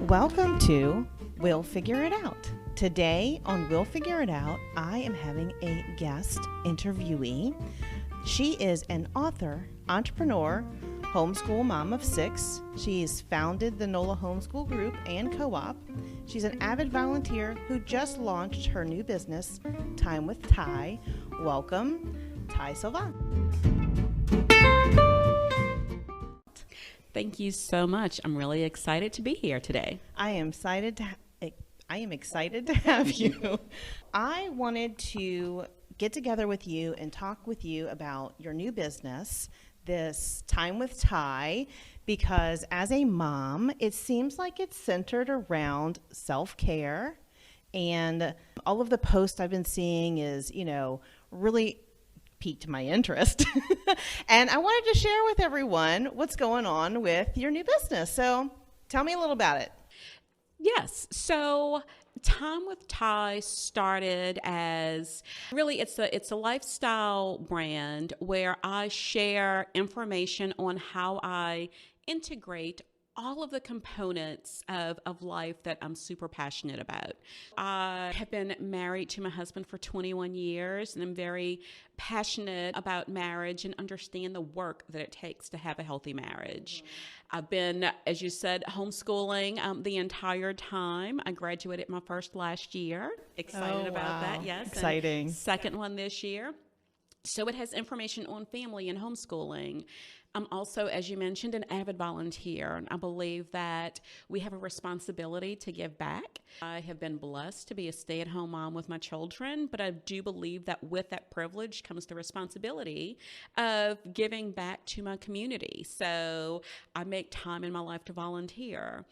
Welcome to We'll Figure It Out. Today on We'll Figure It Out, I am having a guest interviewee. She is an author, entrepreneur, homeschool mom of 6. She's founded the NOLA Homeschool Group and Co-op. She's an avid volunteer who just launched her new business, Time with Ty. Welcome, Ty Sylvan. Thank you so much. I'm really excited to be here today. I am excited to have you. I wanted to get together with you and talk with you about your new business, this Time with Ty, because as a mom, it seems like it's centered around self-care, and all of the posts I've been seeing is, really piqued my interest. And I wanted to share with everyone what's going on with your new business. So tell me a little about it. Yes. So Time with Ty started as really it's a lifestyle brand where I share information on how I integrate all of the components of life that I'm super passionate about. I have been married to my husband for 21 years, and I'm very passionate about marriage and understand the work that it takes to have a healthy marriage. I've been, as you said, homeschooling the entire time. I graduated my first last year. Excited about that, yes. Exciting. And second one this year. So it has information on family and homeschooling. I'm also, as you mentioned, an avid volunteer, and I believe that we have a responsibility to give back. I have been blessed to be a stay-at-home mom with my children, but I do believe that with that privilege comes the responsibility of giving back to my community. So I make time in my life to volunteer.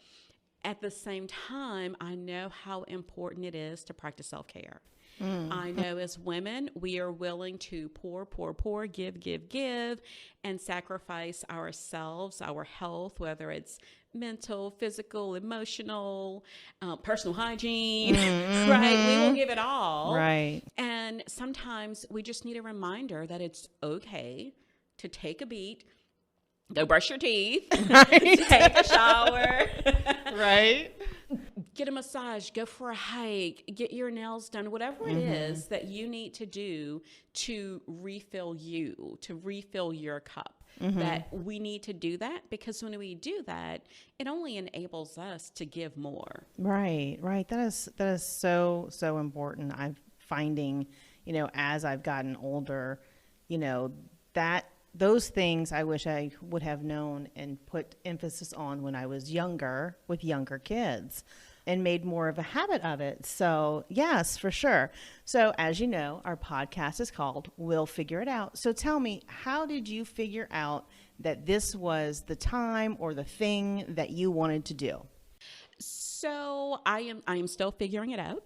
At the same time, I know how important it is to practice self-care. I know as women, we are willing to pour, give, and sacrifice ourselves, our health, whether it's mental, physical, emotional, personal hygiene, right? We will give it all. Right. And sometimes we just need a reminder that it's okay to take a beat, go brush your teeth, Right. take a shower, Right. get a massage, go for a hike, get your nails done, whatever it is that you need to do to refill your cup. That we need to do that, because when we do that, it only enables us to give more. Right. That is so important. I'm finding, as I've gotten older, that those things I wish I would have known and put emphasis on when I was younger with younger kids, and made more of a habit of it. So yes, for sure. So as you know, our podcast is called We'll Figure It Out. So tell me, how did you figure out that this was the time or the thing that you wanted to do? So I am still figuring it out.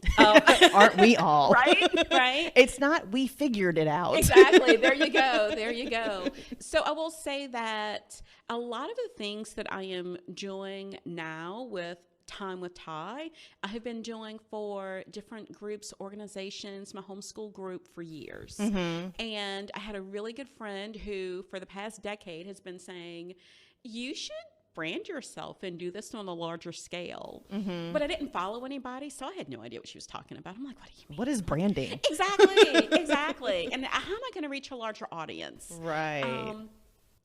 Aren't we all? Right. It's not we figured it out. Exactly. There you go. So I will say that a lot of the things that I am doing now with Time with Ty, I have been doing for different groups, organizations, my homeschool group for years. And I had a really good friend who for the past decade has been saying, you should brand yourself and do this on a larger scale. But I didn't follow anybody, so I had no idea what she was talking about. I'm like, what do you mean? What is branding? Exactly. And how am I going to reach a larger audience? Right.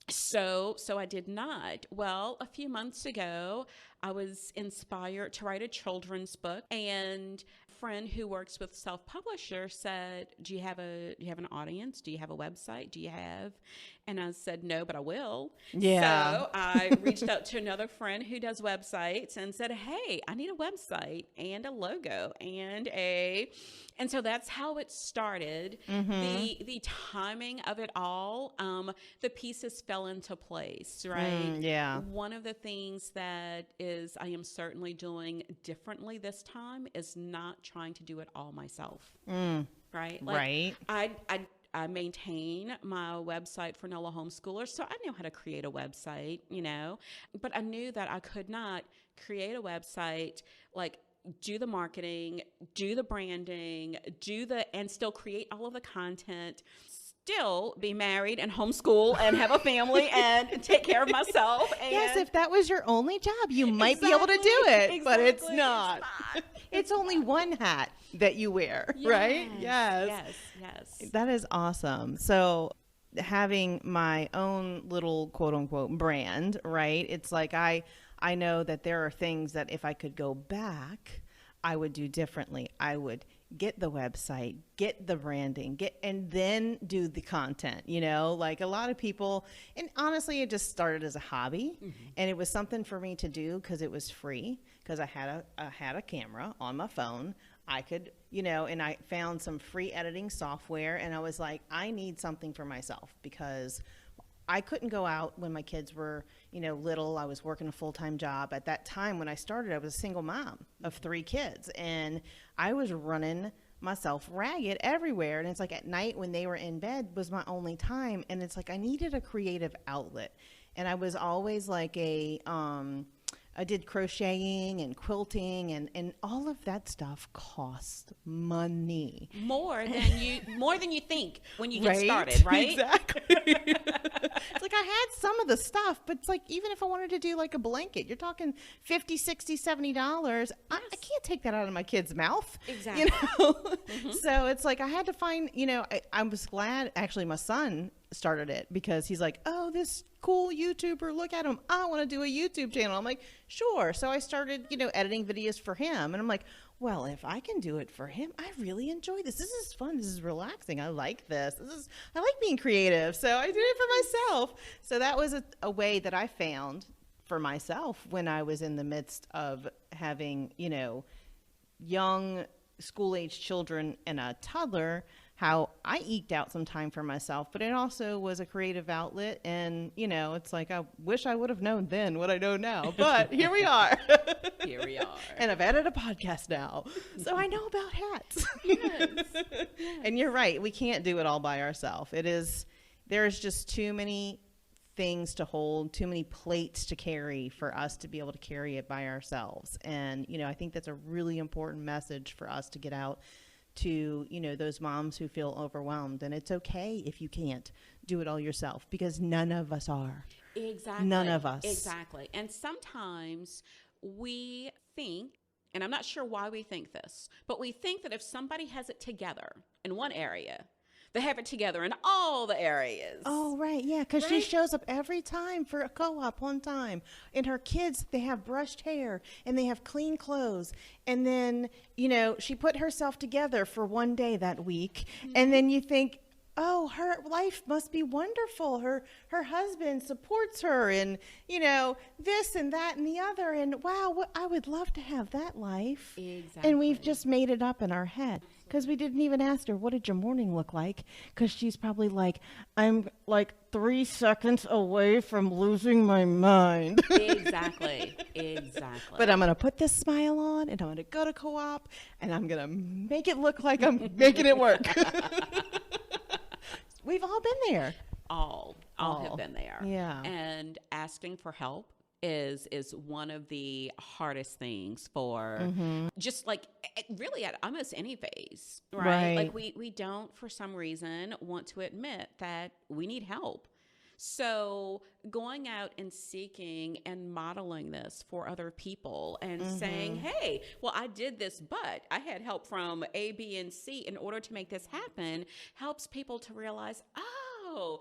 So I did not. Well, a few months ago, I was inspired to write a children's book, and a friend who works with self-publisher said, do you have an audience? Do you have a website? And I said, no, but I will. Yeah. So I reached out to another friend who does websites and said, hey, I need a website and a logo and so that's how it started. The timing of it all, the pieces fell into place, right? Yeah. One of the things that I am certainly doing differently this time is not trying to do it all myself. Right? Right. I maintain my website for NOLA homeschoolers, so I know how to create a website, but I knew that I could not create a website, like do the marketing, do the branding, and still create all of the content, still be married and homeschool and have a family and take care of myself. And Yes, if that was your only job, you might be able to do it, but it's Exactly. not. It's only one hat that you wear, right? Yes. Yes. That is awesome. So having my own little quote unquote brand, right? It's like I know that there are things that if I could go back, I would do differently. I would get the website, get the branding, and then do the content, like a lot of people. And honestly, it just started as a hobby, and it was something for me to do because it was free, because I had a camera on my phone. I could, and I found some free editing software, and I was like, I need something for myself because I couldn't go out when my kids were, little. I was working a full-time job. At that time when I started, I was a single mom of 3 kids, and I was running myself ragged everywhere. And it's like at night when they were in bed was my only time. And it's like I needed a creative outlet. And I was always like I did crocheting and quilting, and all of that stuff costs money. More than you think when you get Right? started, right? Exactly. It's like I had some of the stuff, but it's like even if I wanted to do like a blanket, you're talking $50, $60, $70. I can't take that out of my kid's mouth. Exactly. So it's like I had to find, I was glad actually my son started it because he's like, oh, this cool YouTuber, look at him. I want to do a YouTube channel. I'm like, sure. So I started, editing videos for him. And I'm like, well, if I can do it for him, I really enjoy this. This is fun. This is relaxing. I like this. I like being creative. So I did it for myself. So that was a way that I found for myself when I was in the midst of having, young school-age children and a toddler, how I eked out some time for myself, but it also was a creative outlet. And, it's like, I wish I would have known then what I know now, but here we are. Here we are. And I've added a podcast now, so I know about hats. Yes. And you're right. We can't do it all by ourselves. There's just too many things to hold, too many plates to carry for us to be able to carry it by ourselves. And, I think that's a really important message for us to get out to, those moms who feel overwhelmed. And it's okay if you can't do it all yourself, because none of us are. Exactly. None of us. Exactly. And sometimes we think, and I'm not sure why we think this, but we think that if somebody has it together in one area, they have it together in all the areas. Oh, right. Yeah, because she Right? shows up every time for a co-op one time. And her kids, they have brushed hair and they have clean clothes. And then, she put herself together for one day that week. And then you think, oh, her life must be wonderful. Her husband supports her and, this and that and the other. And wow, I would love to have that life. Exactly. And we've just made it up in our head because we didn't even ask her, what did your morning look like? Because she's probably like, I'm like 3 seconds away from losing my mind. Exactly. But I'm going to put this smile on and I'm going to go to co-op and I'm going to make it look like I'm making it work. We've all been there. All have been there. Yeah. And asking for help is one of the hardest things for just like really at almost any phase, right? Like we don't for some reason want to admit that we need help. So going out and seeking and modeling this for other people and saying, hey, well, I did this, but I had help from A, B, and C in order to make this happen helps people to realize, oh,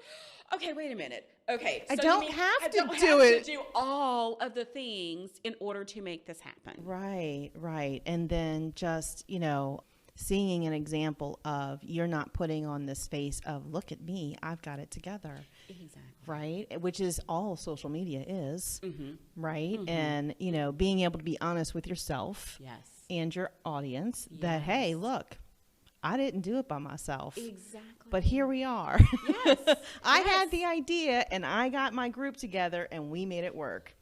okay, wait a minute. Okay. I so don't you mean have I to don't do have it. to do all of the things in order to make this happen. Right. And then just, seeing an example of you're not putting on this face of, look at me, I've got it together. Exactly. Right. Which is all social media is. Right. And, being able to be honest with yourself Yes. and your audience that, hey, look, I didn't do it by myself. Exactly. But here we are. Yes. I had the idea and I got my group together and we made it work.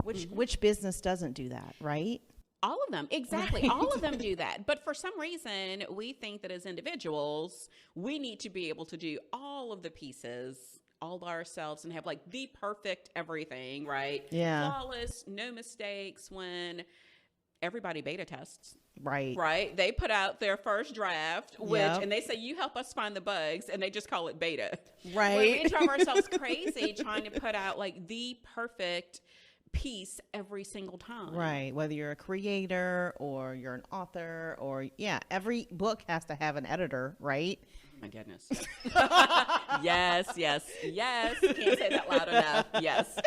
Which business doesn't do that, right? All of them. Exactly. Right. All of them do that. But for some reason, we think that as individuals, we need to be able to do all of the pieces all by ourselves and have like the perfect everything, right? Yeah. Flawless, no mistakes, when everybody beta tests. Right. Right? They put out their first draft, Yep. and they say, you help us find the bugs, and they just call it beta. Right. When we drive ourselves crazy trying to put out like the perfect piece every single time. Right. Whether you're a creator or you're an author or, yeah, every book has to have an editor, right? Oh my goodness. Yes, yes, yes. Can't say that loud enough. Yes.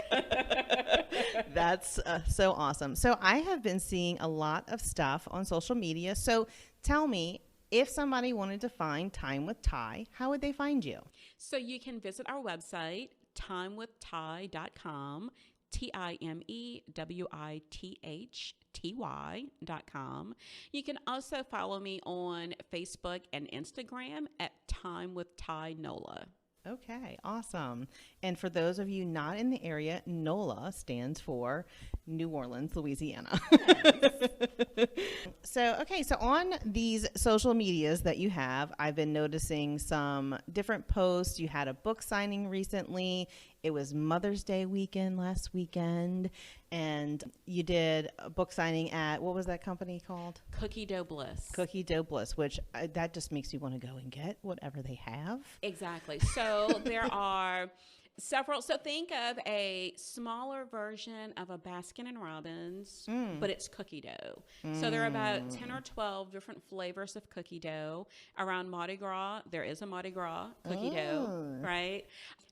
That's so awesome. So I have been seeing a lot of stuff on social media. So tell me, if somebody wanted to find Time with Ty, how would they find you? So you can visit our website, timewithty.com, timewithty.com. You can also follow me on Facebook and Instagram at Time with Ty NOLA. Okay, awesome. And for those of you not in the area, NOLA stands for New Orleans, Louisiana. So on these social medias that you have, I've been noticing some different posts. You had a book signing recently. It was Mother's Day weekend last weekend. And you did a book signing at, what was that company called? Cookie Dough Bliss. Cookie Dough Bliss, which that just makes you want to go and get whatever they have. Exactly. So there are several. So think of a smaller version of a Baskin and Robbins, but it's cookie dough. So there are about 10 or 12 different flavors of cookie dough. Around Mardi Gras, there is a Mardi Gras cookie dough, right?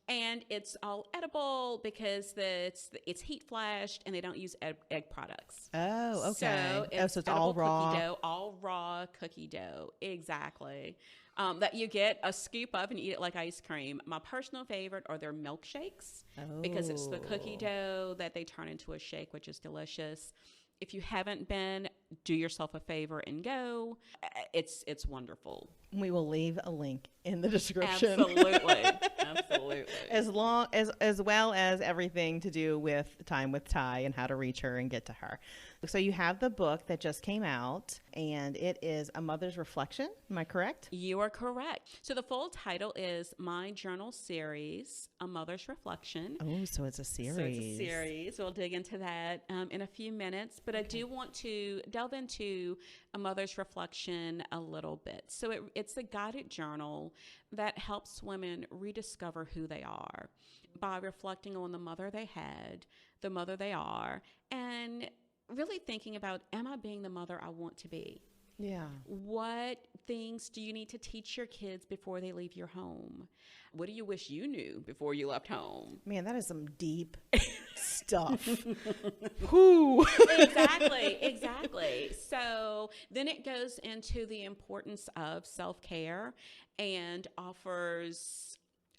And it's all edible because it's heat flashed and they don't use egg products. Oh, okay. So it's all raw. Cookie dough, all raw cookie dough. Exactly. That you get a scoop of and eat it like ice cream. My personal favorite are their milkshakes because it's the cookie dough that they turn into a shake, which is delicious. If you haven't been, do yourself a favor and go. It's wonderful. We will leave a link in the description. Absolutely. Absolutely. As well as everything to do with Time with Ty and how to reach her and get to her. So you have the book that just came out, and it is A Mother's Reflection. Am I correct? You are correct. So the full title is My Journal Series, A Mother's Reflection. Oh, so it's a series. So it's a series. We'll dig into that in a few minutes. But I do want to delve into A Mother's Reflection a little bit. So it's a guided journal that helps women rediscover who they are by reflecting on the mother they had, the mother they are, and really thinking about, am I being the mother I want to be? Yeah. What things do you need to teach your kids before they leave your home? What do you wish you knew before you left home? Man, that is some deep stuff. Whoo. Exactly. So then it goes into the importance of self-care and offers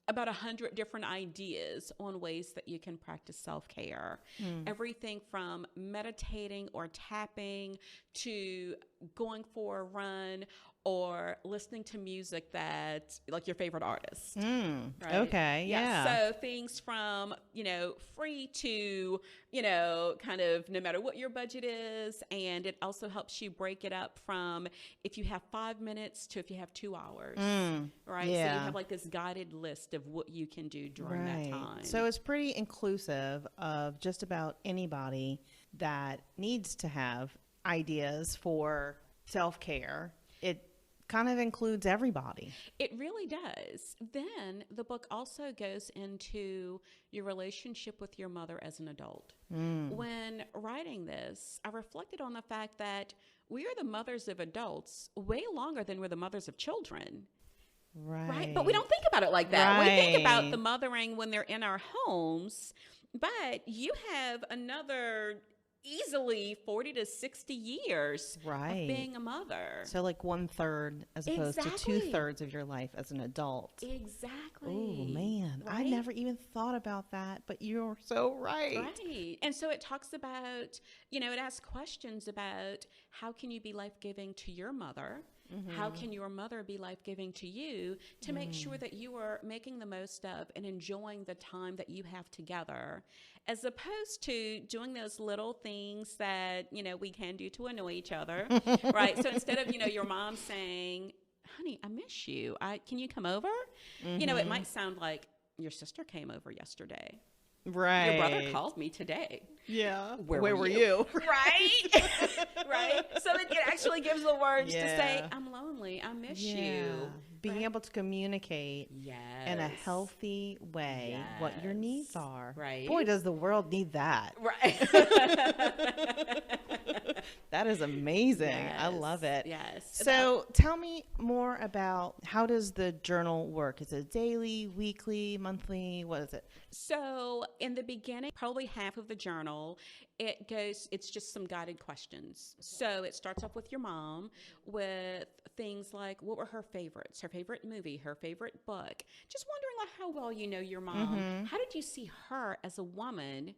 about 100 different ideas on ways that you can practice self-care. Everything from meditating or tapping to going for a run or listening to music that, like your favorite artist. Right? Okay, yeah. So things from, free to, kind of no matter what your budget is. And it also helps you break it up from if you have 5 minutes to if you have 2 hours. Right? Yeah. So you have like this guided list of what you can do during that time. So it's pretty inclusive of just about anybody that needs to have ideas for self-care. It kind of includes everybody. It really does. Then the book also goes into your relationship with your mother as an adult. When writing this, I reflected on the fact that we are the mothers of adults way longer than we're the mothers of children. Right. But we don't think about it like that. We think about the mothering when they're in our homes, but you have another easily 40 to 60 years of being a mother. So like 1/3 as opposed to 2/3 of your life as an adult. Exactly. Oh man, I never even thought about that, but you're so right. Right. And so it talks about, it asks questions about how can you be life-giving to your mother? How can your mother be life-giving to you to make sure that you are making the most of and enjoying the time that you have together, as opposed to doing those little things that, we can do to annoy each other, right? So instead of, your mom saying, honey, I miss you. Can you come over? It might sound like your sister came over yesterday. Right. Your brother called me today. Yeah. Where Where were were you? you? Right? Right? So it actually gives the words to say, Yeah. I'm lonely. I miss Yeah. you. Being Right? able to communicate Yes. in a healthy way what your needs Yes. are. Right? Boy, does the world need that. Right. That is amazing. I love Yes. it. Yes. So tell me more about, how does the journal work? Is it daily, weekly, monthly? What is it? So in the beginning, probably half of the journal, it's just some guided questions. So it starts off with your mom with things like, what were her favorites, her favorite movie, her favorite book? Just wondering like how well you know your mom. How did you see her as a woman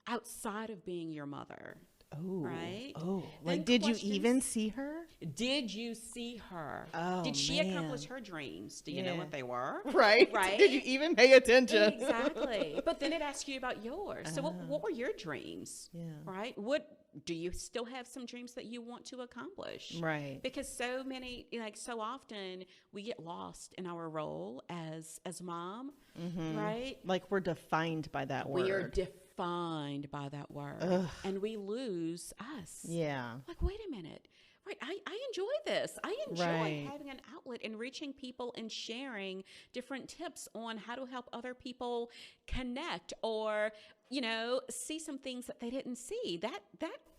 outside of being your mother? Oh, Right? oh, Then like, did you questions- even see her? Did you see her? Oh, Did she man. accomplish her dreams? Do you know Yeah. what they were? Right. Right? Did you even pay attention? Exactly. But then it asks you about yours. So what were your dreams? Yeah. Right? What do you still have some dreams that you want to accomplish? Right. Because so many, like so often we get lost in our role as mom, right? Like, we're defined by that word. We are defined by that word. And we lose us. Yeah. Like, wait a minute. Right, I enjoy this. I enjoy Right. having an outlet and reaching people and sharing different tips on how to help other people connect or, see some things that they didn't see. That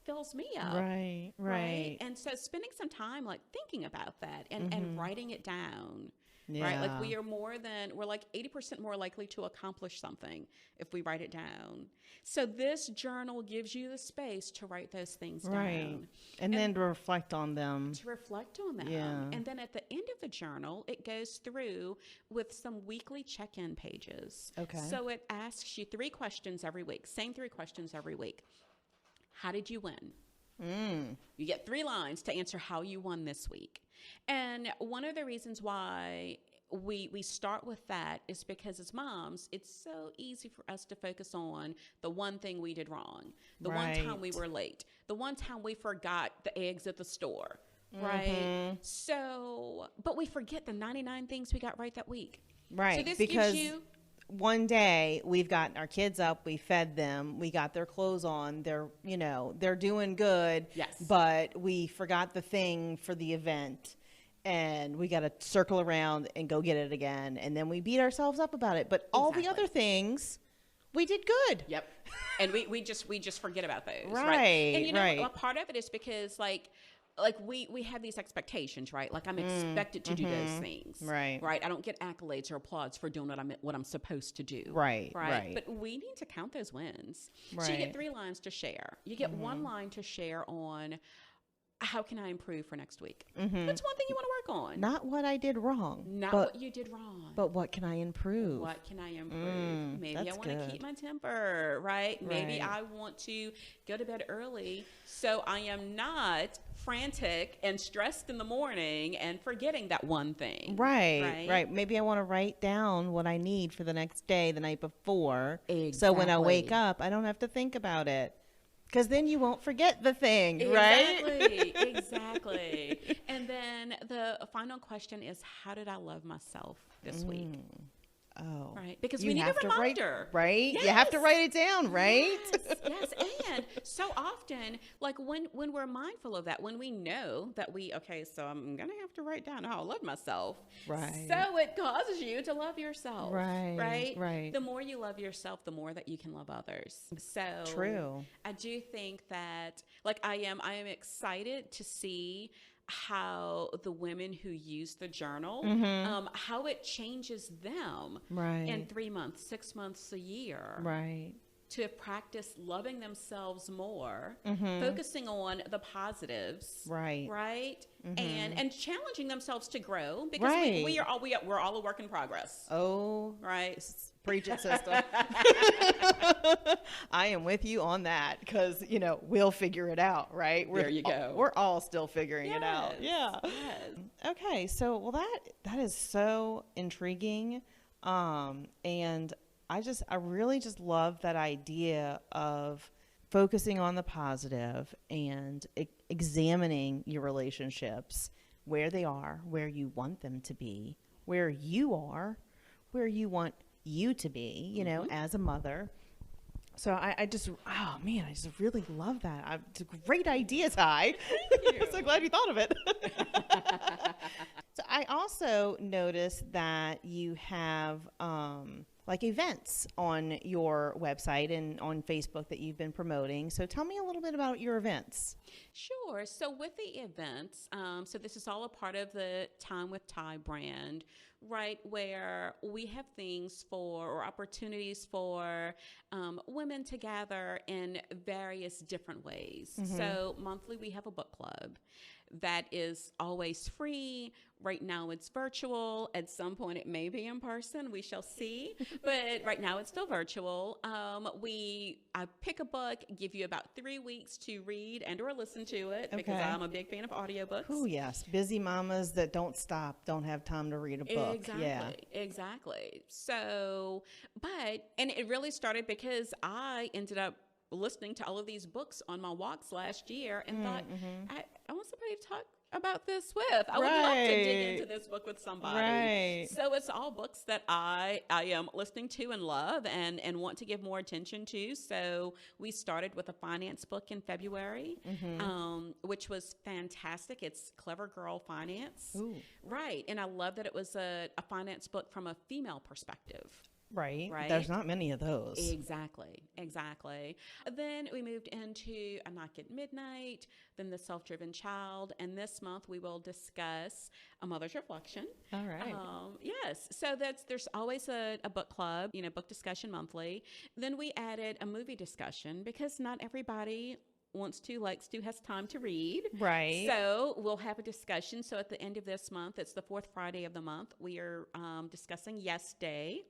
fills me up. Right. And so spending some time like thinking about that and writing it down. Yeah. Right? Like we're like 80% more likely to accomplish something if we write it down. So this journal gives you the space to write those things Right. down. And then to reflect on them. To reflect on them. Yeah. And then at the end of the journal, it goes through with some weekly check-in pages. Okay. So it asks you 3 questions every week, same 3 questions every week. How did you win? You get 3 lines to answer how you won this week. And one of the reasons why we start with that is because as moms, it's so easy for us to focus on the one thing we did wrong, the one time we were late, the one time we forgot the eggs at the store, right? So, but we forget the 99 things we got right that week. Right. So this because gives you one day we've gotten our kids up, we fed them, we got their clothes on, they're doing good. Yes. But we forgot the thing for the event, and we got to circle around and go get it again, and then we beat ourselves up about it. But all the Exactly. other things, we did good. Yep. And we just forget about those. Right, And right. a part of it is because like we have these expectations, right? Like I'm expected to do those things. Right. Right. I don't get accolades or applause for doing what I'm supposed to do. Right. But we need to count those wins. So you Right. get 3 lines to share. You get 1 line to share on how can I improve for next week? What's one thing you want to work on? Not what I did wrong. Not but, what you did wrong. but what can I improve? What can I improve? Maybe I that's want to good. keep my temper, right? Maybe Right. I want to go to bed early so I am not frantic and stressed in the morning and forgetting that one thing. Right. Maybe I want to write down what I need for the next day the night before. So when I wake Exactly. up, I don't have to think about it. Because then you won't forget the thing, right? Exactly. And then the final question is, how did I love myself this week? Oh. Right? Because You we need a have to write- reminder. right? You have to Yes. write it down, right? Yes. And so often, like when we're mindful of that, when we know that so I'm going to have to write down how I love myself. Right. So it causes you to love yourself. Right. The more you love yourself, the more that you can love others. So True. I do think that, like I am excited to see how the women who use the journal, how it changes them Right. in 3 months, 6 months, a year, Right. to practice loving themselves more, focusing on the positives, Right. and challenging themselves to grow, because Right. we're all a work in progress, Oh, right? preach it, sister. I am with you on that, because we'll figure it out, right? There you go. We're all still figuring it out. Yes, Yeah. yes. Okay, so that is so intriguing, and I really just love that idea of focusing on the positive and examining your relationships, where they are, where you want them to be, where you are, where you want you to be, as a mother, So I just, oh man, I just really love that. It's a great idea, Ty. I'm so glad you thought of it. So I also noticed that you have like events on your website and on Facebook that you've been promoting. So tell me a little bit about your events. Sure. So with the events, so this is all a part of the Time with Ty brand, right? Where we have things for or opportunities for women to gather in various different ways. So monthly we have a book club that is always free. Right now it's virtual. At some point it may be in person. We shall see. But right now it's still virtual. I pick a book, give you about 3 weeks to read and or listen to it because Okay. I'm a big fan of audiobooks. Oh yes, busy mamas that don't stop, don't have time to read a book. Exactly. Yeah. Exactly. So, and it really started because I ended up listening to all of these books on my walks last year and thought, I want somebody to talk about this with. I would love to dig into this book with somebody. Right. So it's all books that I am listening to and love and want to give more attention to. So we started with a finance book in February, which was fantastic. It's Clever Girl Finance. Ooh. Right. And I love that it was a finance book from a female perspective. Right. Right. There's not many of those. Exactly. Then we moved into A Knock at Midnight, then The Self-Driven Child, and this month we will discuss A Mother's Reflection. All right. Yes. So there's always a book club, book discussion monthly. Then we added a movie discussion because not everybody wants to, likes to, has time to read. Right. So we'll have a discussion. So at the end of this month, it's the fourth Friday of the month, we are discussing Yes Day.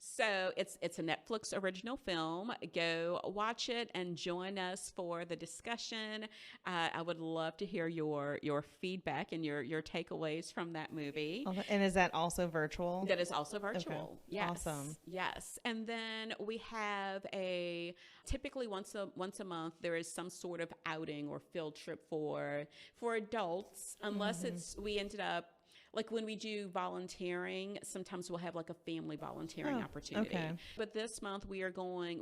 So it's a Netflix original film. Go watch it and join us for the discussion. I would love to hear your feedback and your takeaways from that movie. And is that also virtual? That is also virtual. Okay. Yes. Awesome. Yes. And then we have typically once a month there is some sort of outing or field trip for adults, unless we ended up, like when we do volunteering, sometimes we'll have like a family volunteering opportunity. Okay. But this month we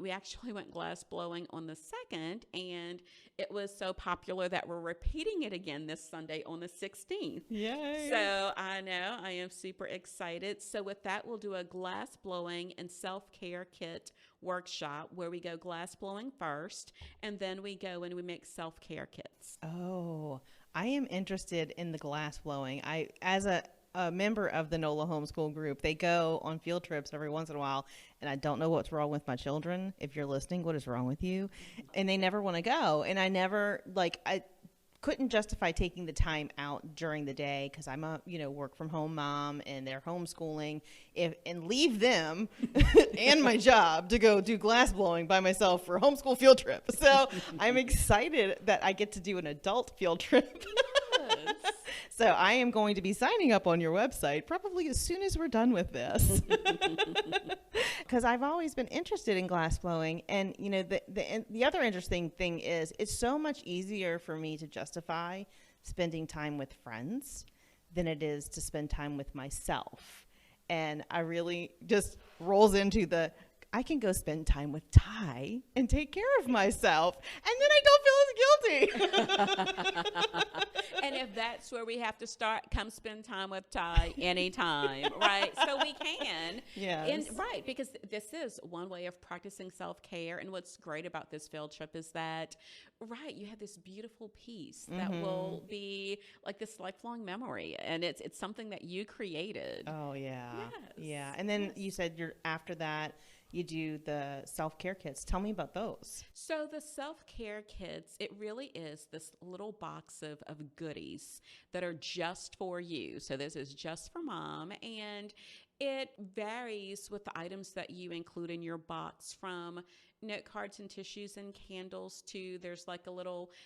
actually went glass blowing on the 2nd, and it was so popular that we're repeating it again this Sunday on the 16th. Yay. So I know, I am super excited. So with that, we'll do a glass blowing and self-care kit workshop where we go glass blowing first, and then we go and we make self-care kits. Oh, I am interested in the glass blowing. As a member of the NOLA homeschool group, they go on field trips every once in a while, and I don't know what's wrong with my children. If you're listening, what is wrong with you? And they never want to go. And I couldn't justify taking the time out during the day because I'm a work from home mom and they're homeschooling, and leave them and my job to go do glass blowing by myself for a homeschool field trip. So I'm excited that I get to do an adult field trip. Yes. So I am going to be signing up on your website probably as soon as we're done with this, because I've always been interested in glass blowing. And the other interesting thing is it's so much easier for me to justify spending time with friends than it is to spend time with myself. And I really just rolls into I can go spend time with Ty and take care of myself, and then I don't feel as guilty. And if that's where we have to start, come spend time with Ty anytime, right? So we can. Yes. Right, because this is one way of practicing self-care. And what's great about this field trip is that, right, you have this beautiful piece that will be like this lifelong memory. And it's something that you created. Oh, yeah. Yes. Yeah. And then you said after that, you do the self-care kits. Tell me about those. So the self-care kits, it really is this little box of goodies that are just for you. So this is just for mom, and it varies with the items that you include in your box, from note cards and tissues and candles to there's like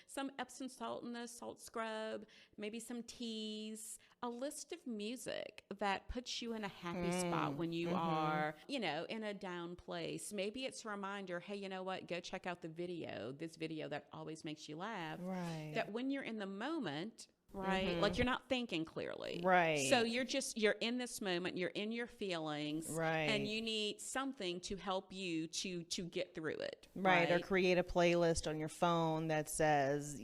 some Epsom salt in the salt scrub, maybe some teas, a list of music that puts you in a happy spot when you are, in a down place. Maybe it's a reminder, hey, you know what? Go check out this video that always makes you laugh. Right. That when you're in the moment, right? Like you're not thinking clearly. Right. So you're in this moment, you're in your feelings, Right. and you need something to help you to get through it. Right. Or create a playlist on your phone that says,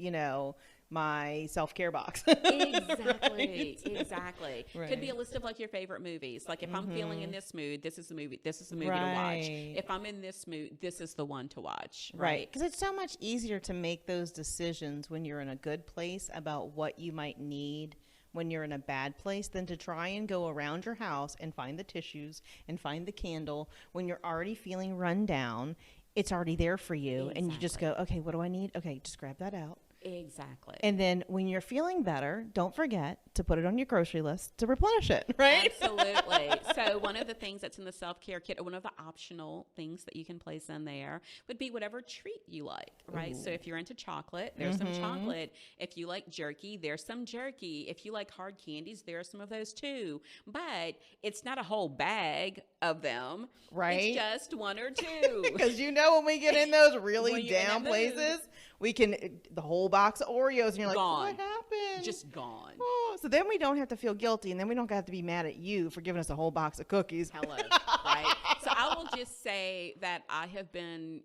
my self-care box. Exactly. Exactly. Right. Could be a list of like your favorite movies. Like if I'm feeling in this mood, this is the movie. This is the movie to Right. watch. If I'm in this mood, this is the one to watch. Right. Because it's so much easier to make those decisions when you're in a good place about what you might need when you're in a bad place than to try and go around your house and find the tissues and find the candle when you're already feeling run down. It's already there for you. And you just go, okay, what do I need? Okay, just grab that out. Exactly. And then when you're feeling better, don't forget to put it on your grocery list to replenish it, right? Absolutely. So one of the things that's in the self-care kit, or one of the optional things that you can place in there, would be whatever treat you like, right? So if you're into chocolate, there's some chocolate. If you like jerky, there's some jerky. If you like hard candies, there are some of those too. But it's not a whole bag of them. Right. It's just one or two. Because when we get in those really When you're in down that mood. places, we can, the whole box of Oreos, and you're like, Gone. what happened? Just gone. Oh, so then we don't have to feel guilty, and then we don't have to be mad at you for giving us a whole box of cookies. Hello, right? So I will just say that I have been,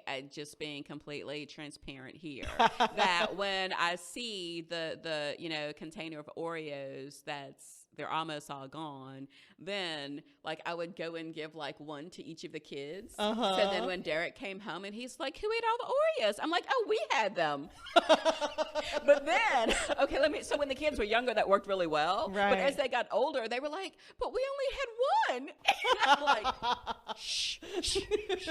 at just being completely transparent here, that when I see the container of Oreos they're almost all gone, then like I would go and give like one to each of the kids. So then when Derek came home and he's like, who ate all the Oreos? I'm like, oh, we had them. But then, so when the kids were younger, that worked really well. Right. But as they got older, they were like, but we only had one. And I'm like, shh, shh, shh.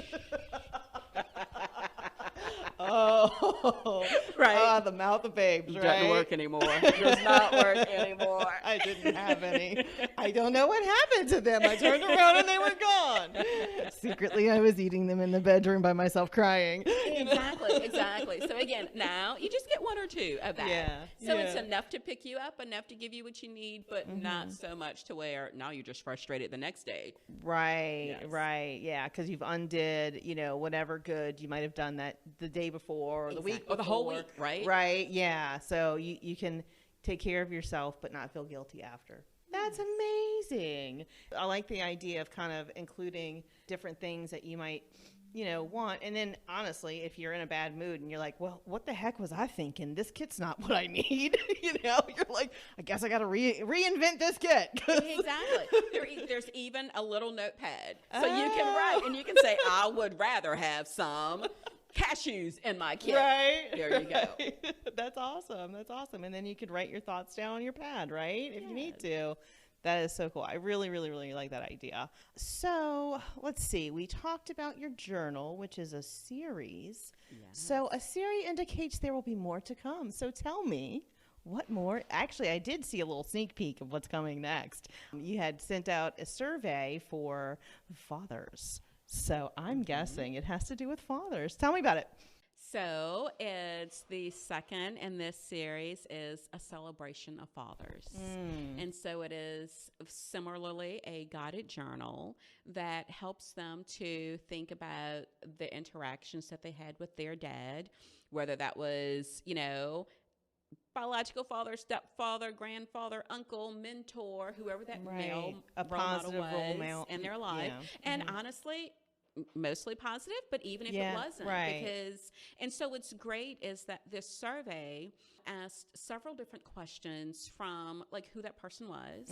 Oh, Right. The mouth of babes, right? Doesn't work anymore. Does not work anymore. I didn't have any. I don't know what happened to them. I turned around and they were gone. Secretly, I was eating them in the bedroom by myself crying. Exactly. So again, now you just get one or two of that. Yeah, So it's yeah. enough to pick you up, enough to give you what you need, but not so much to where now you're just frustrated the next day. Right, Yes. right. Yeah, because you've undid, whatever good you might have done that the day before or the week before. Or the whole week, right? Right, yeah. So you can take care of yourself but not feel guilty after. That's amazing. I like the idea of kind of including different things that you might, want. And then honestly, if you're in a bad mood and you're like, well, what the heck was I thinking? This kit's not what I need. You're like, I guess I got to reinvent this kit. Exactly. There's even a little notepad. So you can write and you can say, I would rather have some cashews in my kit. Right. There you go. That's awesome. And then you could write your thoughts down on your pad, right? If you need to. That is so cool. I really, really, really like that idea. So let's see. We talked about your journal, which is a series. Yes. So a series indicates there will be more to come. So tell me, what more? Actually, I did see a little sneak peek of what's coming next. You had sent out a survey for fathers. So I'm guessing it has to do with fathers. Tell me about it. So it's the second in this series is a celebration of fathers. And so it is similarly a guided journal that helps them to think about the interactions that they had with their dad, whether that was, biological father, stepfather, grandfather, uncle, mentor, whoever that male a role model positive role was model in their life. Yeah. And honestly, mostly positive, but even if Yeah, it wasn't, right. and so what's great is that this survey asked several different questions from like who that person was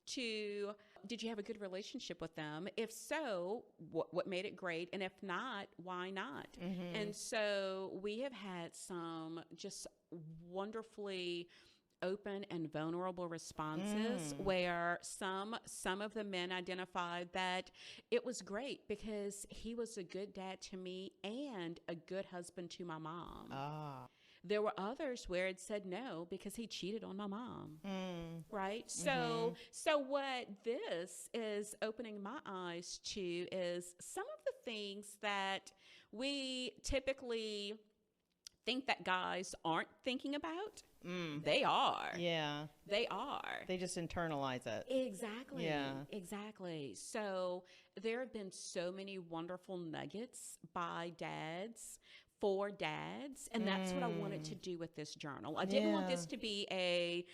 to did you have a good relationship with them? If so, what made it great? And if not, why not? And so we have had some just wonderfully open and vulnerable responses where some of the men identified that it was great because he was a good dad to me and a good husband to my mom. There were others where it said no because he cheated on my mom. Right? So what this is opening my eyes to is some of the things that we typically think that guys aren't thinking about. They are. Yeah. They are. They just internalize it. Exactly. Yeah. Exactly. So there have been so many wonderful nuggets by dads for dads, and that's what I wanted to do with this journal. I didn't want this to be a,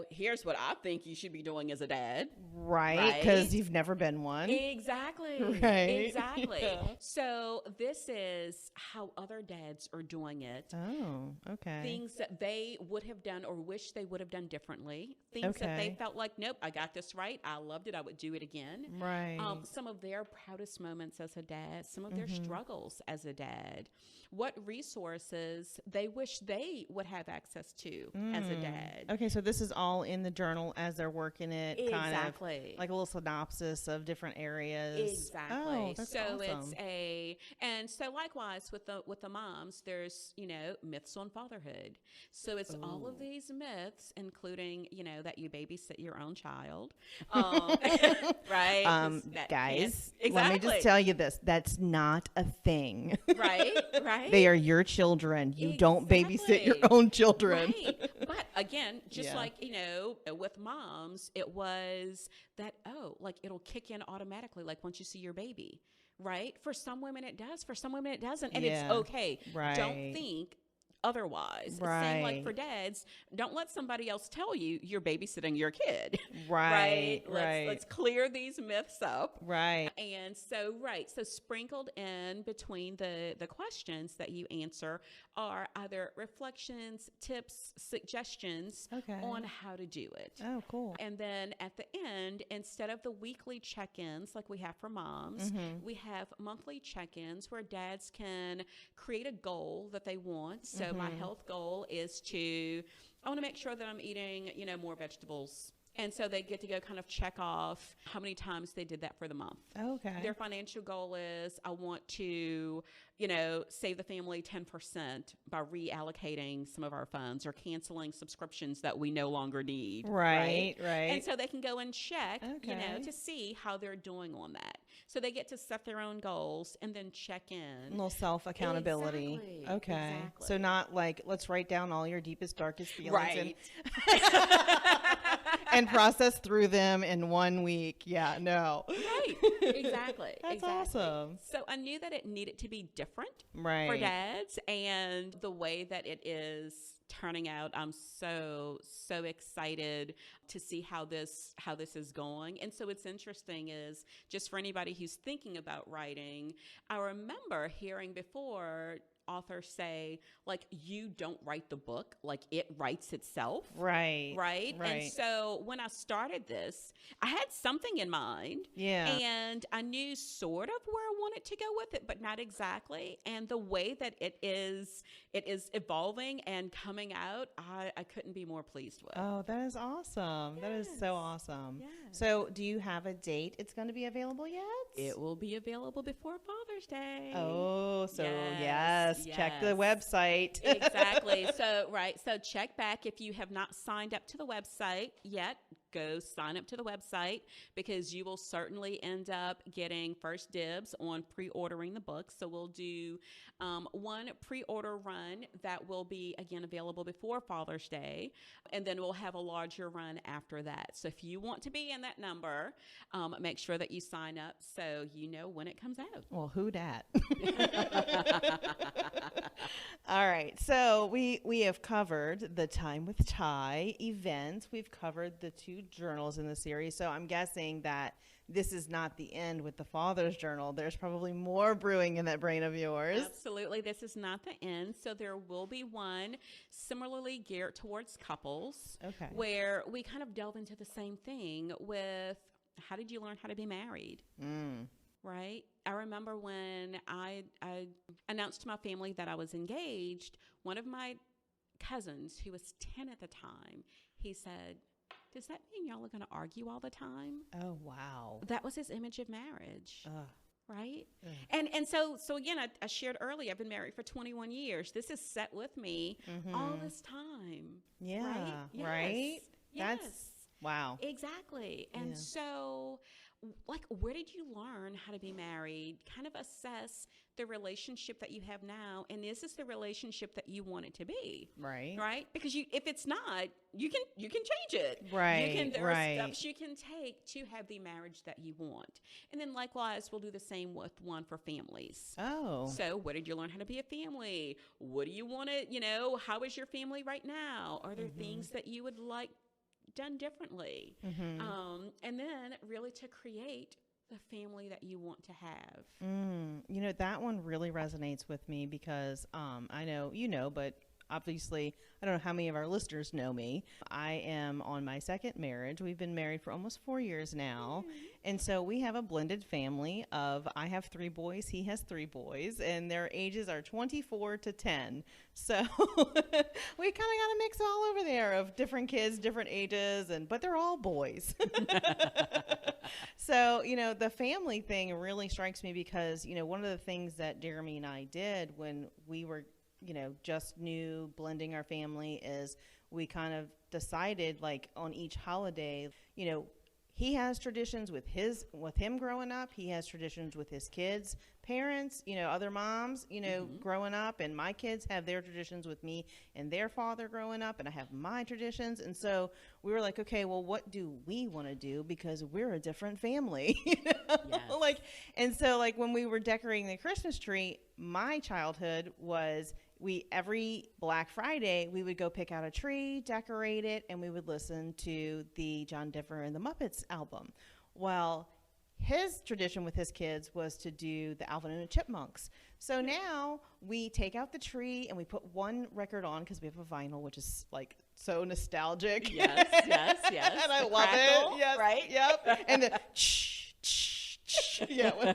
here's what I think you should be doing as a dad. Right, because you've never been one. Exactly. Right. Exactly. Yeah. So this is how other dads are doing it. Oh, okay. Things that they would have done or wish they would have done differently. Things that they felt like, nope, I got this right. I loved it. I would do it again. Right. Some of their proudest moments as a dad, some of their struggles as a dad, what resources they wish they would have access to as a dad. Okay, so this is all in the journal as they're working it. Exactly. Kind of like a little synopsis of different areas. Exactly. Oh, that's so awesome. and so likewise with the moms, there's, myths on fatherhood. So it's all of these myths, including, that you babysit your own child. Right. Guys, Exactly. let me just tell you this. That's not a thing. Right. They are your children. You don't babysit your own children. Right. But again, just like, with moms, it was that, it'll kick in automatically, like once you see your baby, right? For some women it does, for some women it doesn't. And it's okay. Right. Don't think otherwise. Right. Same like for dads, don't let somebody else tell you you're babysitting your kid. Right. Let's clear these myths up. Right. And so sprinkled in between the questions that you answer are either reflections, tips, suggestions on how to do it. Oh, cool. And then at the end, instead of the weekly check-ins like we have for moms, we have monthly check-ins where dads can create a goal that they want. So my health goal is I want to make sure that I'm eating, more vegetables. And so they get to go kind of check off how many times they did that for the month. Okay. Their financial goal is I want to, save the family 10% by reallocating some of our funds or canceling subscriptions that we no longer need. Right. And so they can go and check, to see how they're doing on that. So they get to set their own goals and then check in. A little self-accountability. Exactly. Okay. Exactly. So not like, let's write down all your deepest, darkest feelings and process through them in 1 week. Yeah, no. Right. Exactly. That's awesome. So I knew that it needed to be different for dads, and the way that it is turning out, I'm so excited to see how this is going. And so it's interesting is just for anybody who's thinking about writing, I remember hearing before authors say, like, you don't write the book, like it writes itself. Right. And so when I started this, I had something in mind. Yeah. And I knew sort of where I wanted to go with it, but not exactly. And the way that it is evolving and coming out, I couldn't be more pleased with. Oh, that is awesome. Yes. That is so awesome. Yes. So do you have a date it's going to be available yet? It will be available before Father's Day. Oh, so Yes. check the website. Exactly. So check back if you have not signed up to the website yet. Go sign up to the website because you will certainly end up getting first dibs on pre-ordering the book. So we'll do one pre-order run that will be, again, available before Father's Day, and then we'll have a larger run after that. So if you want to be in that number, make sure that you sign up so you know when it comes out. Well, who dat? All right. So we have covered the Time with Ty event. We've covered the 2 journals in the series. So I'm guessing that this is not the end with the Father's Journal. There's probably more brewing in that brain of yours. Absolutely. This is not the end. So there will be one similarly geared towards couples. Okay. Where we kind of delve into the same thing with how did you learn how to be married? Right? I remember when I announced to my family that I was engaged, one of my cousins, who was 10 at the time, he said, does that mean y'all are going to argue all the time? Oh, wow. That was his image of marriage. Right? Ugh. And so again, I shared earlier, I've been married for 21 years. This has sat with me all this time. Yeah. Right? Right? Yes. That's, wow. Exactly. And so, like, where did you learn how to be married? Kind of assess the relationship that you have now, and is this the relationship that you want it to be? Right. Right? Because if it's not, you can change it. Right, There right. are steps you can take to have the marriage that you want. And then likewise, we'll do the same with one for families. Oh. So where did you learn how to be a family? What do you want to, how is your family right now? Are there things that you would like done differently? And then really to create the family that you want to have. That one really resonates with me because I know, but obviously I don't know how many of our listeners know me. I am on my second marriage. We've been married for almost 4 years now. And so we have a blended family of, I have 3 boys, he has 3 boys, and their ages are 24 to 10. So we kind of got a mix all over there of different kids, different ages, but they're all boys. So, the family thing really strikes me because, one of the things that Jeremy and I did when we were, just new blending our family is we kind of decided like on each holiday, he has traditions with him growing up. He has traditions with his kids, parents, other moms, growing up, and my kids have their traditions with me and their father growing up, and I have my traditions. And so we were like, okay, well, what do we want to do? Because we're a different family, Yes. And so when we were decorating the Christmas tree, my childhood was every Black Friday, we would go pick out a tree, decorate it, and we would listen to the John Denver and the Muppets album. Well, his tradition with his kids was to do the Alvin and the Chipmunks. So now we take out the tree and we put one record on because we have a vinyl, which is so nostalgic. Yes. And I The love crackle, it. Yes, right? Yep. And the yeah.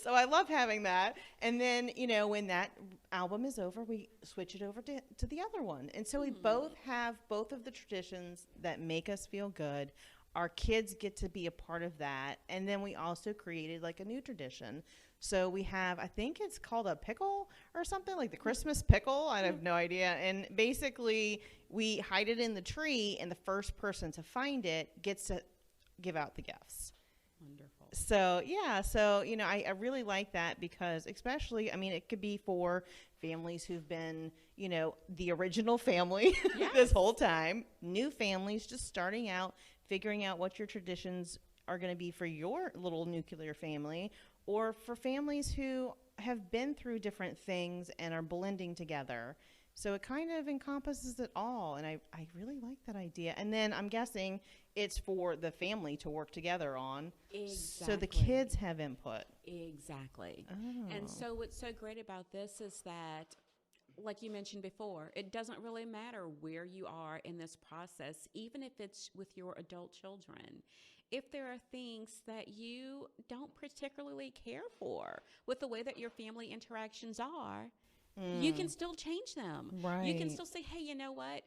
So I love having that. And then, when that album is over, we switch it over to the other one. And so we both have both of the traditions that make us feel good. Our kids get to be a part of that. And then we also created a new tradition. So we have, I think it's called a pickle or something, like the Christmas pickle. I have no idea. And basically we hide it in the tree, and the first person to find it gets to give out the gifts. Wonderful. So, yeah. So, I really like that because especially, it could be for families who've been, the original family this whole time, new families just starting out, figuring out what your traditions are going to be for your little nuclear family, or for families who have been through different things and are blending together. So it kind of encompasses it all, and I really like that idea. And then I'm guessing it's for the family to work together on. Exactly. So the kids have input. Exactly. Oh. And so what's so great about this is that, like you mentioned before, it doesn't really matter where you are in this process, even if it's with your adult children. If there are things that you don't particularly care for with the way that your family interactions are, you can still change them. Right. You can still say, hey, you know what?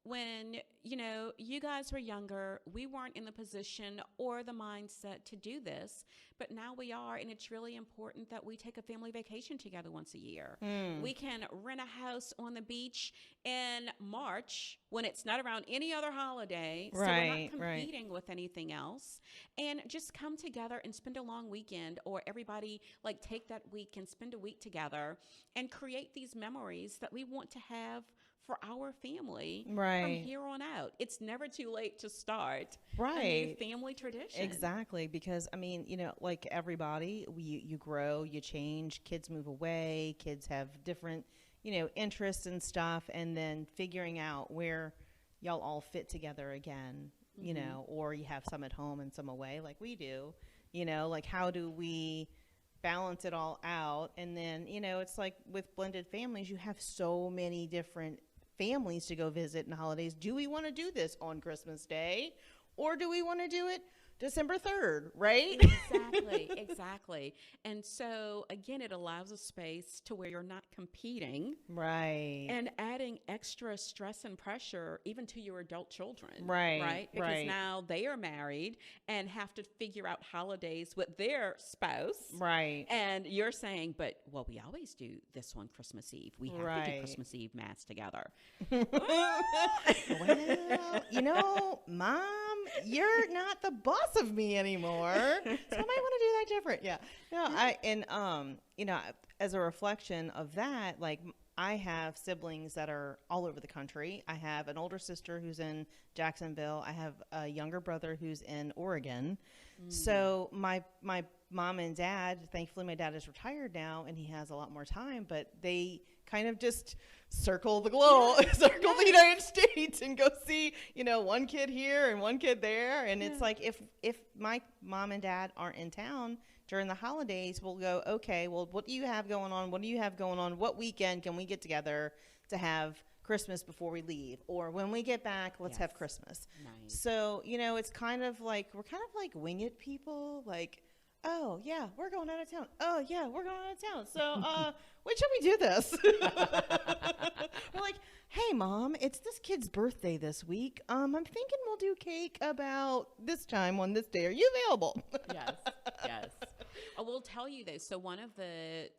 When, you guys were younger, we weren't in the position or the mindset to do this, but now we are, and it's really important that we take a family vacation together once a year. We can rent a house on the beach in March when it's not around any other holiday, so we're not competing with anything else, and just come together and spend a long weekend, or everybody take that week and spend a week together and create these memories that we want to have for our family from here on out. It's never too late to start a new family tradition. Exactly, because like everybody, you grow, you change, kids move away, kids have different, interests and stuff, and then figuring out where y'all all fit together again, or you have some at home and some away like we do, how do we balance it all out? And then, it's like with blended families, you have so many different families to go visit in the holidays. Do we want to do this on Christmas Day, or do we want to do it December 3rd, right? Exactly. And so, again, it allows a space to where you're not competing. Right. And adding extra stress and pressure even to your adult children. Right. Because now they are married and have to figure out holidays with their spouse. Right. And you're saying, but, well, we always do this on Christmas Eve. We have to do Christmas Eve Mass together. Well, Mom you're not the boss of me anymore. So I might want to do that different. Yeah. No, as a reflection of that, like I have siblings that are all over the country. I have an older sister who's in Jacksonville. I have a younger brother who's in Oregon. So my mom and dad, thankfully my dad is retired now and he has a lot more time, but they kind of just circle the globe, circle the United States and go see, one kid here and one kid there. And it's like, if my mom and dad aren't in town during the holidays, we'll go, okay, well, what do you have going on? What do you have going on? What weekend can we get together to have Christmas before we leave? Or when we get back, let's have Christmas. Nice. So, it's kind of like, we're kind of like wing it people, like, oh, yeah, we're going out of town. Oh, yeah, we're going out of town. So, when should we do this? We're like, hey, Mom, it's this kid's birthday this week. I'm thinking we'll do cake about this time on this day. Are you available? Yes. I will tell you though, so one of the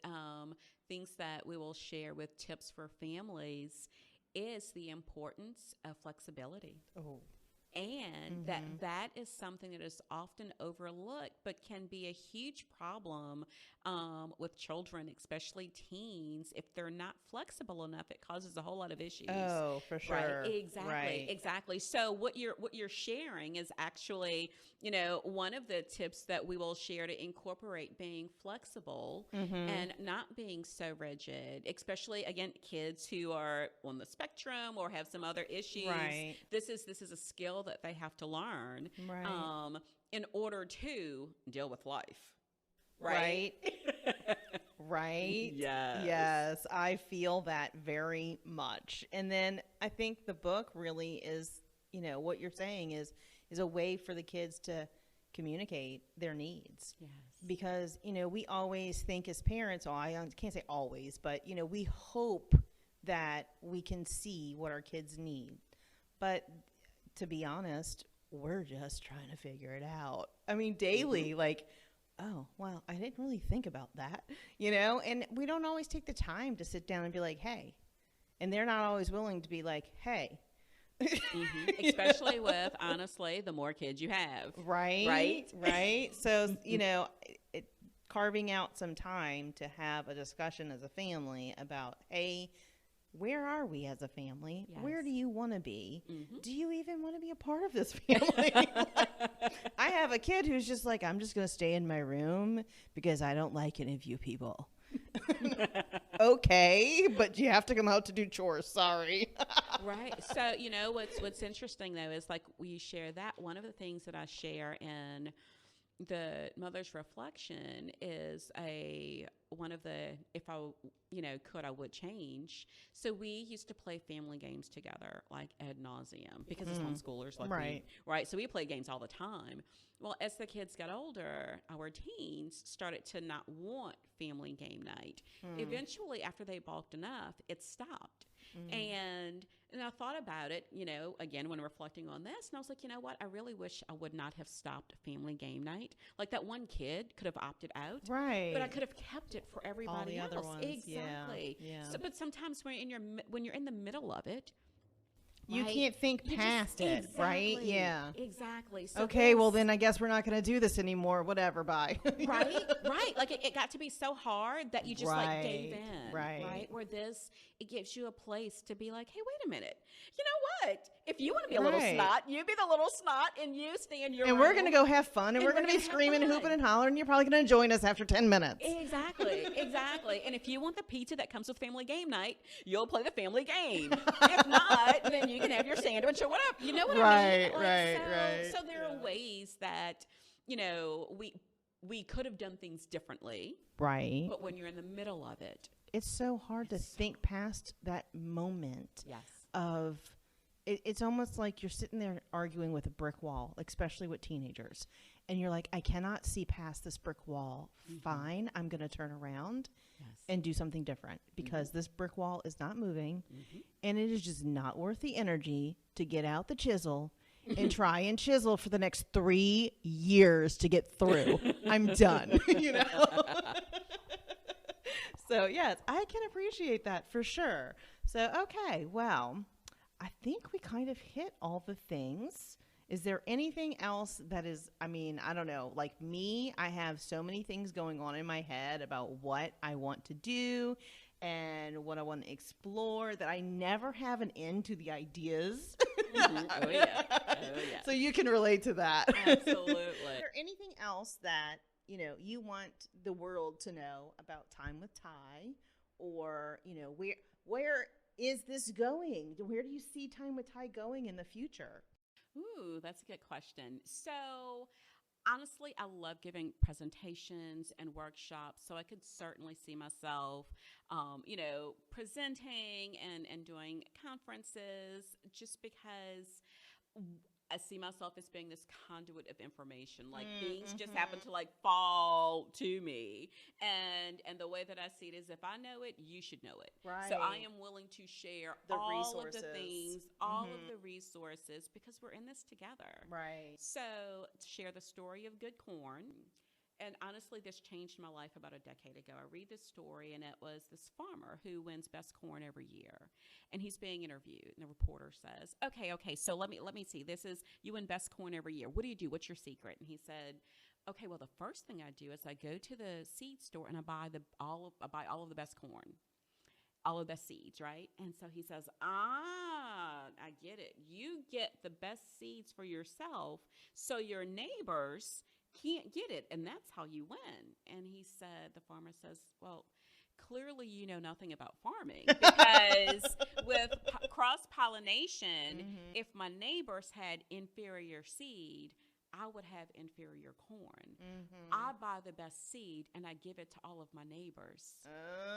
things that we will share with tips for families is the importance of flexibility. Oh. And that is something that is often overlooked, but can be a huge problem with children, especially teens. If they're not flexible enough, it causes a whole lot of issues. Oh, for sure. Right? Exactly. So what you're sharing is actually, one of the tips that we will share to incorporate being flexible and not being so rigid, especially again, kids who are on the spectrum or have some other issues. Right. This is a skill that they have to learn in order to deal with life. Right. Right. Yes. Yes, I feel that very much. And then I think the book really is, what you're saying is a way for the kids to communicate their needs. Yes. Because, we always think as parents, I can't say always, but, we hope that we can see what our kids need. But to be honest, we're just trying to figure it out. I mean, daily, like, oh, well, I didn't really think about that, and we don't always take the time to sit down and be like, hey, and they're not always willing to be like, hey. Especially with, honestly, the more kids you have. Right. So, carving out some time to have a discussion as a family about, hey, where are we as a family? Yes. Where do you want to be? Do you even want to be a part of this family? I have a kid who's just like, I'm just going to stay in my room because I don't like any of you people. Okay, but you have to come out to do chores. Sorry. Right. So, what's interesting, though, is like we share that. One of the things that I share in the mother's reflection is one of the, if I could, I would change. So we used to play family games together, like ad nauseum, because as homeschoolers, like right. So we played games all the time. Well, as the kids got older, our teens started to not want family game night. Eventually, after they balked enough, it stopped. And I thought about it, again, when reflecting on this, and I was like, you know what? I really wish I would not have stopped family game night. Like that one kid could have opted out, right? But I could have kept it for everybody all the else. Other ones. Exactly. Yeah. So, but sometimes when you're in the middle of it, you can't think past it, right? Yeah. Exactly. So okay, well then I guess we're not going to do this anymore. Whatever, bye. Right. Like it got to be so hard that you just like gave in. Right. Where it gives you a place to be like, hey, wait a minute. You know what? If you want to be a little snot, you be the little snot and you stay in your room. And we're going to go have fun and we're going to be screaming and hooping and hollering. And you're probably going to join us after 10 minutes. Exactly. And if you want the pizza that comes with family game night, you'll play the family game. If not, then you can have your sandwich or whatever. You know what I mean? Right. So there are ways that, we could have done things differently. Right. But when you're in the middle of it, it's so hard to think past that moment. Yes. Of it's almost like you're sitting there arguing with a brick wall, especially with teenagers. And you're like, I cannot see past this brick wall. Fine, I'm going to turn around and do something different because this brick wall is not moving and it is just not worth the energy to get out the chisel and try and chisel for the next 3 years to get through. I'm done, So, yes, I can appreciate that for sure. So, okay, well, I think we kind of hit all the things. Is there anything else that is, I mean, I don't know, like me, I have so many things going on in my head about what I want to do and what I want to explore that I never have an end to the ideas. Oh yeah. Oh yeah. So you can relate to that. Absolutely. Is there anything else that, you want the world to know about Time with Ty, or, where is this going? Where do you see Time with Ty going in the future? Ooh, that's a good question. So, honestly, I love giving presentations and workshops, so I could certainly see myself, presenting and doing conferences, just because I see myself as being this conduit of information. Like things just happen to like fall to me, and the way that I see it is, if I know it, you should know it. Right. So I am willing to share The all resources. of the things, all of the resources, because we're in this together. Right. So share the story of good corn. And honestly, this changed my life about a decade ago. I read this story, and it was this farmer who wins best corn every year, and he's being interviewed. And the reporter says, "Okay, so let me see. This is, you win best corn every year. What do you do? What's your secret?" And he said, "Okay, well, the first thing I do is I go to the seed store and I buy all of the best corn, all of the seeds, right?" And so he says, I get it. You get the best seeds for yourself, so your neighbors can't get it, and that's how you win. And the farmer says, "Well, clearly you know nothing about farming, because with cross-pollination, if my neighbors had inferior seed, I would have inferior corn. I buy the best seed and I give it to all of my neighbors.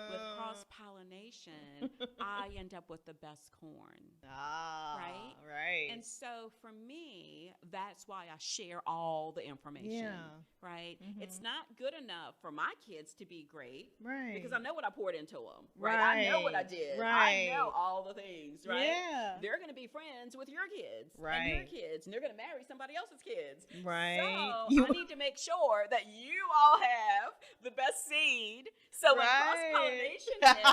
With cross-pollination, I end up with the best corn." Right? And so for me, that's why I share all the information. Right? It's not good enough for my kids to be great. Right. Because I know what I poured into them. Right? I know what I did. Right. I know all the things. Right? Yeah. They're going to be friends with your kids. Right. And your kids. And they're going to marry somebody else's kids. Right. So I need to make sure that you all have the best seed. So when cross-pollination hits,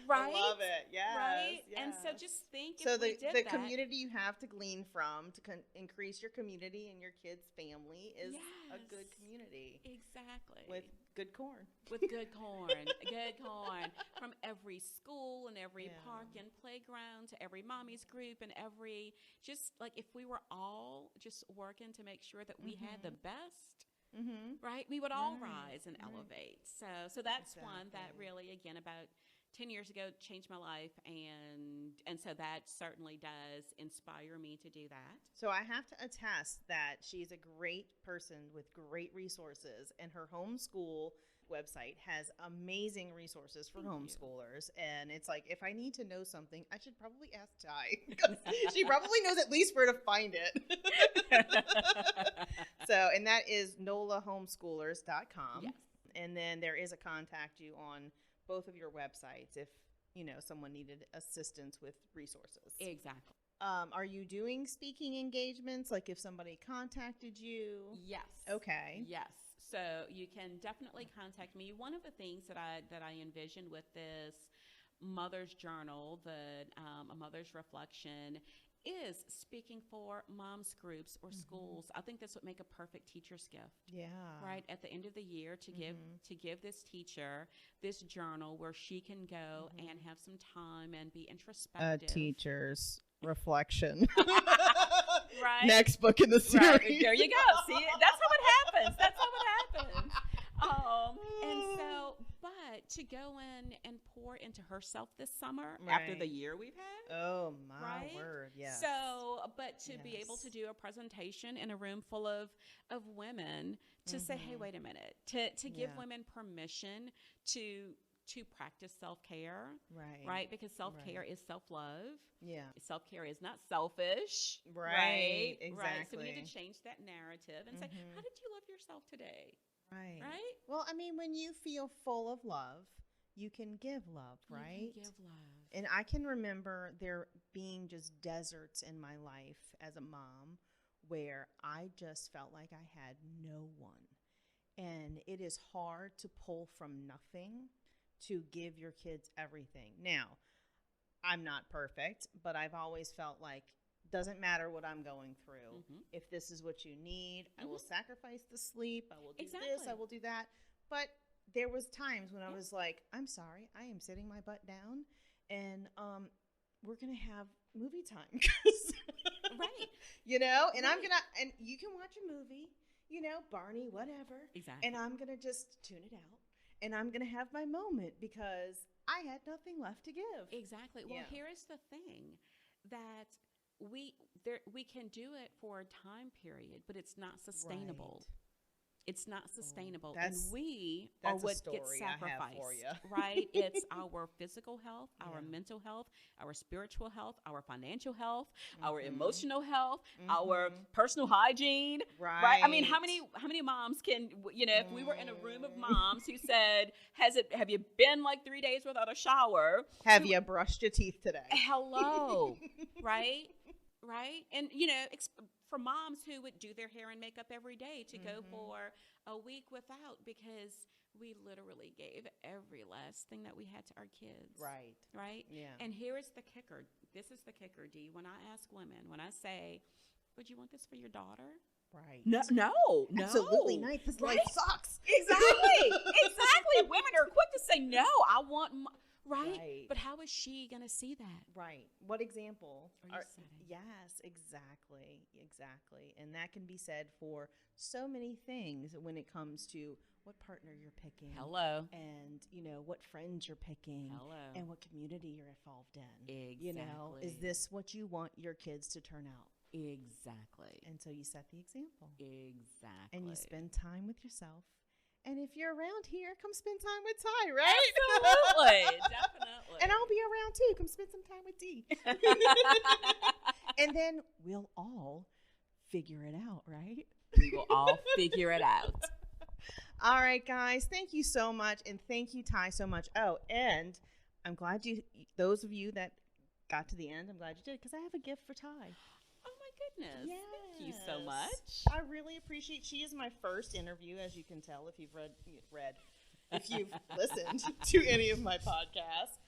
right? I love it. Yes. Right? Yes. And so just think, so if we did the that, community you have to glean from to increase your community and your kids' family is a good community. Exactly. With good corn. With good corn. Good corn. From every school and every park and playground to every mommy's group and every, just like, if we were all just working to make sure that we had the best, right, we would all rise and elevate. So that's one that really, again, about 10 years ago, changed my life, and so that certainly does inspire me to do that. So I have to attest that she's a great person with great resources, and her homeschool website has amazing resources for homeschoolers. And it's like, if I need to know something, I should probably ask Ty, because she probably knows at least where to find it. So, and that is nolahomeschoolers.com. Yes. And then there is a contact you on both of your websites if someone needed assistance with resources. Exactly. Are you doing speaking engagements, like if somebody contacted you? Yes. Okay. Yes. So you can definitely contact me. One of the things that I envisioned with this mother's journal, a mother's reflection, is speaking for moms groups or schools. I think this would make a perfect teacher's gift. Yeah. Right at the end of the year, to give this teacher this journal where she can go and have some time and be introspective. A teacher's reflection. Right. Next book in the series. Right. There you go. See, that's how it happens. That's how it happens. And so, but to go in and pour into herself this summer after the year we've had. Oh my word. Yeah. So, but to be able to do a presentation in a room full of women to say, hey, wait a minute, to give women permission to practice self-care, right? Because self-care is self-love. Yeah. Self-care is not selfish. Right. Exactly. Right. So we need to change that narrative and say, how did you love yourself today? Right. Well, I mean, when you feel full of love, you can give love, right? You can give love. And I can remember there being just deserts in my life as a mom where I just felt like I had no one. And it is hard to pull from nothing to give your kids everything. Now, I'm not perfect, but I've always felt like doesn't matter what I'm going through. Mm-hmm. If this is what you need, I will Mm-hmm. sacrifice the sleep. I will do this. Exactly. I will do that. But there was times when I Yeah. was like, I'm sorry, I am sitting my butt down, and we're gonna have movie time, Right. you know. And I'm Right. gonna, and you can watch a movie, you know, Barney, whatever. Exactly. And I'm gonna just tune it out, and I'm gonna have my moment because I had nothing left to give. Exactly. Well, Yeah. here is the thing that we can do it for a time period, but it's not sustainable. Right. It's not sustainable, that's- and we are that's a what gets story I have sacrificed, for ya. right? It's our physical health, our Yeah. mental health, our spiritual health, our financial health, our Mhm. emotional health, our Mhm. personal hygiene, Right. I mean, how many moms can, you know, if we were in a room of moms who said, have you been like 3 days without a shower? Have you brushed your teeth today? Hello, right? Right? And, you know, for moms who would do their hair and makeup every day to go for a week without, because we literally gave every last thing that we had to our kids. Right. Right? Yeah. And here is the kicker. This is the kicker, Dee. When I ask women, when I say, would you want this for your daughter? Right. No. Absolutely not. This Right? life sucks. Exactly. Exactly. Women are quick to say, no, I want right? Right. But how is she going to see that? Right. What example Are you setting? Yes, exactly. Exactly. And that can be said for so many things when it comes to what partner you're picking. Hello. And, you know, what friends you're picking. Hello. And what community you're involved in. Exactly. You know, is this what you want your kids to turn out? Exactly. And so you set the example. Exactly. And you spend time with yourself. And if you're around here, come spend time with Ty, right? Absolutely. Definitely. And I'll be around too. Come spend some time with Dee. And then we'll all figure it out, right? We will all figure it out. All right, guys. Thank you so much. And thank you, Ty, so much. Oh, and I'm glad those of you that got to the end, I'm glad you did, because I have a gift for Ty. Oh my goodness. Yes. Thank you so much. I really appreciate. She is my first interview, as you can tell if you've if you've listened to any of my podcasts.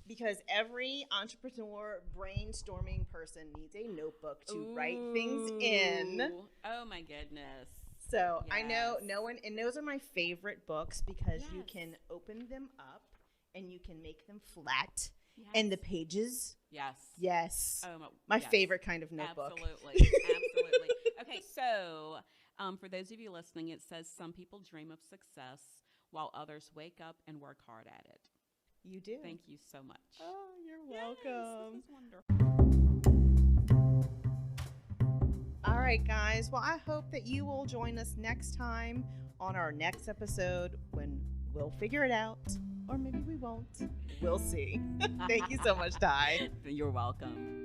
Because every entrepreneur, brainstorming person needs a notebook to write things in. Oh my goodness. So I know Yes. no one, and those are my favorite books because you Yes. can open them up and you can make them flat, Yes. and the pages. Yes. Yes. Oh My yes. favorite kind of notebook. Absolutely. Absolutely. Okay, so for those of you listening, it says some people dream of success while others wake up and work hard at it. You do. Thank you so much. Oh, you're Yes, welcome. this is wonderful. All right, guys. Well, I hope that you will join us next time on our next episode when we'll figure it out, or maybe we won't. We'll see. Thank you so much, Ty. You're welcome.